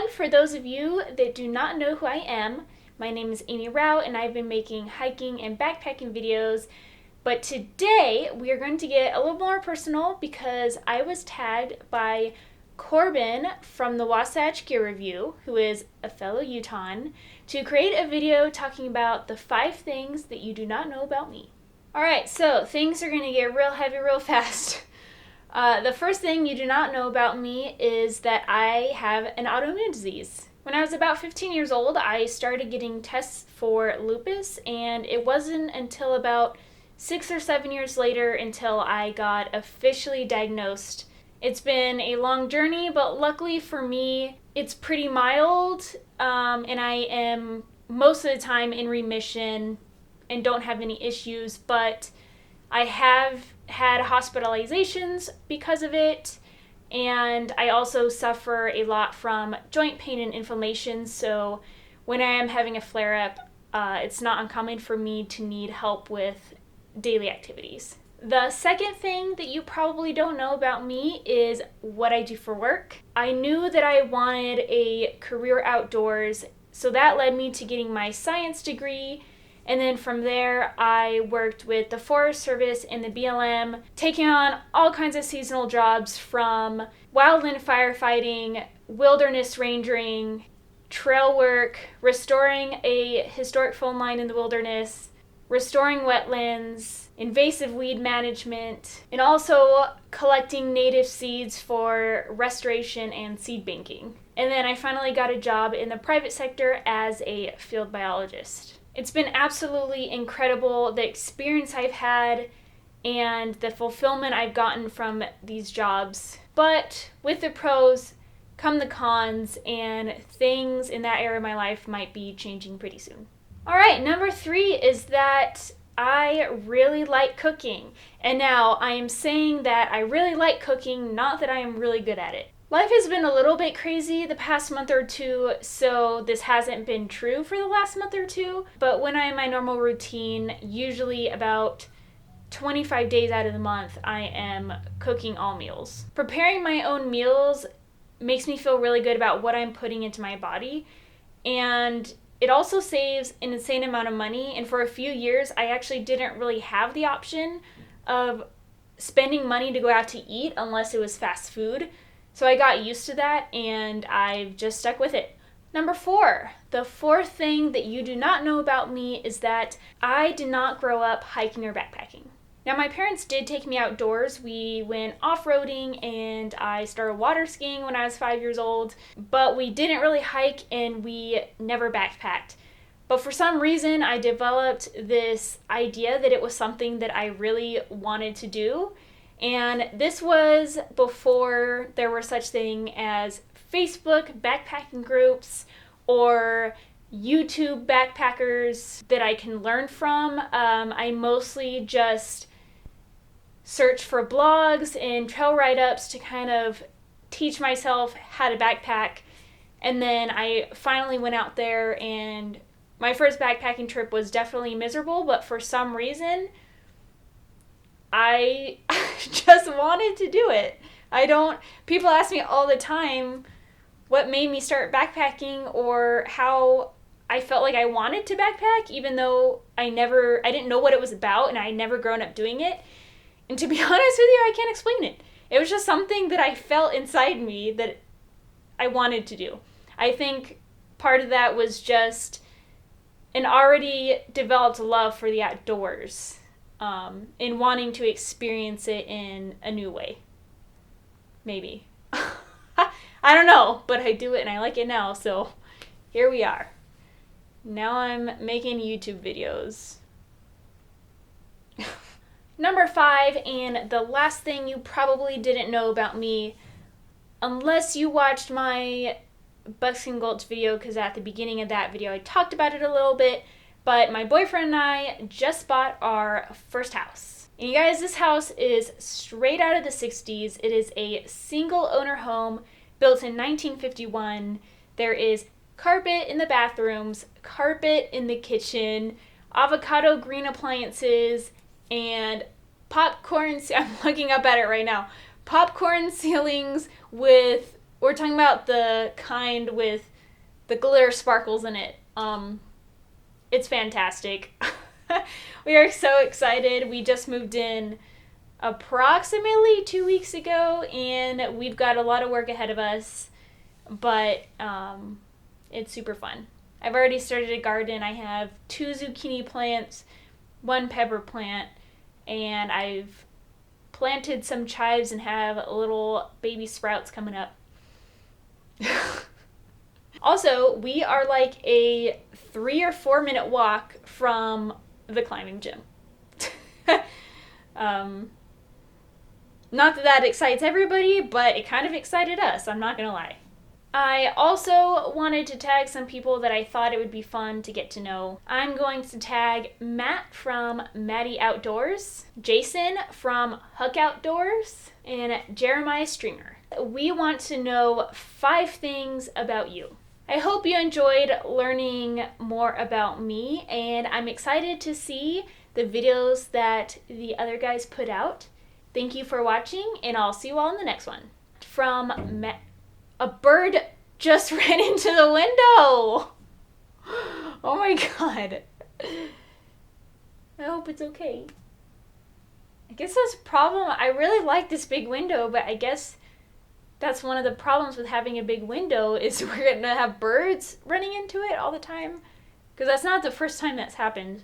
everyone. For those of you that do not know who I am, my name is Amy Rao and I've been making hiking and backpacking videos. But today we are going to get a little more personal because I was tagged by Korbin from the Wasatch Gear Review, who is a fellow Utahn, to create a video talking about the 5 things that you do not know about me. Alright, so things are going to get real heavy real fast. The first thing you do not know about me is that I have an autoimmune disease. When I was about 15 years old, I started getting tests for lupus, and it wasn't until about 6 or 7 years later until I got officially diagnosed. It's been a long journey, but luckily for me, it's pretty mild, and I am most of the time in remission and don't have any issues, but I have had hospitalizations because of it, and I also suffer a lot from joint pain and inflammation, so when I am having a flare-up, it's not uncommon for me to need help with daily activities. The second thing that you probably don't know about me is what I do for work. I knew that I wanted a career outdoors, so that led me to getting my science degree. And then from there, I worked with the Forest Service and the BLM, taking on all kinds of seasonal jobs from wildland firefighting, wilderness rangering, trail work, restoring a historic phone line in the wilderness, restoring wetlands, invasive weed management, and also collecting native seeds for restoration and seed banking. And then I finally got a job in the private sector as a field biologist. It's been absolutely incredible, the experience I've had and the fulfillment I've gotten from these jobs. But with the pros come the cons, and things in that area of my life might be changing pretty soon. Alright, number 3 is that I really like cooking. And now I am saying that I really like cooking, not that I am really good at it. Life has been a little bit crazy the past month or two, so this hasn't been true for the last month or two, but when I'm in my normal routine, usually about 25 days out of the month, I am cooking all meals. Preparing my own meals makes me feel really good about what I'm putting into my body, and it also saves an insane amount of money, and for a few years, I actually didn't really have the option of spending money to go out to eat unless it was fast food. So I got used to that, and I've just stuck with it. Number 4, the 4th thing that you do not know about me is that I did not grow up hiking or backpacking. Now, my parents did take me outdoors. We went off-roading, and I started water skiing when I was 5 years old, but we didn't really hike, and we never backpacked. But for some reason, I developed this idea that it was something that I really wanted to do. And this was before there were such thing as Facebook backpacking groups or YouTube backpackers that I can learn from. I mostly just search for blogs and trail write-ups to kind of teach myself how to backpack. And then I finally went out there, and my first backpacking trip was definitely miserable, but for some reason, I just wanted to do it. People ask me all the time what made me start backpacking or how I felt like I wanted to backpack, even though I didn't know what it was about and I had never grown up doing it. And to be honest with you, I can't explain it. It was just something that I felt inside me that I wanted to do. I think part of that was just an already developed love for the outdoors. In wanting to experience it in a new way. Maybe. I don't know, but I do it and I like it now, so here we are. Now I'm making YouTube videos. Number 5, and the last thing you probably didn't know about me, unless you watched my Buckskin Gulch video, because at the beginning of that video I talked about it a little bit, but my boyfriend and I just bought our first house. And you guys, this house is straight out of the 60s. It is a single owner home built in 1951. There is carpet in the bathrooms, carpet in the kitchen, avocado green appliances, and popcorn, I'm looking up at it right now, popcorn ceilings with We're talking about the kind with the glitter sparkles in it. It's fantastic. We are so excited. We just moved in approximately 2 weeks ago, and we've got a lot of work ahead of us, but it's super fun. I've already started a garden. I have 2 zucchini plants, 1 pepper plant, and I've planted some chives and have little baby sprouts coming up. Also, we are like a 3 or 4 minute walk from the climbing gym. Not that that excites everybody, but it kind of excited us, I'm not gonna lie. I also wanted to tag some people that I thought it would be fun to get to know. I'm going to tag Matt from Maddie Outdoors, Jason from Huck Outdoors, and Jeremiah Stringer. We want to know 5 things about you. I hope you enjoyed learning more about me, and I'm excited to see the videos that the other guys put out. Thank you for watching, and I'll see you all in the next one. From a bird just ran into the window! Oh my god. I hope it's okay. I guess that's a problem. I really like this big window, but I guess that's one of the problems with having a big window is we're gonna have birds running into it all the time. Because that's not the first time that's happened.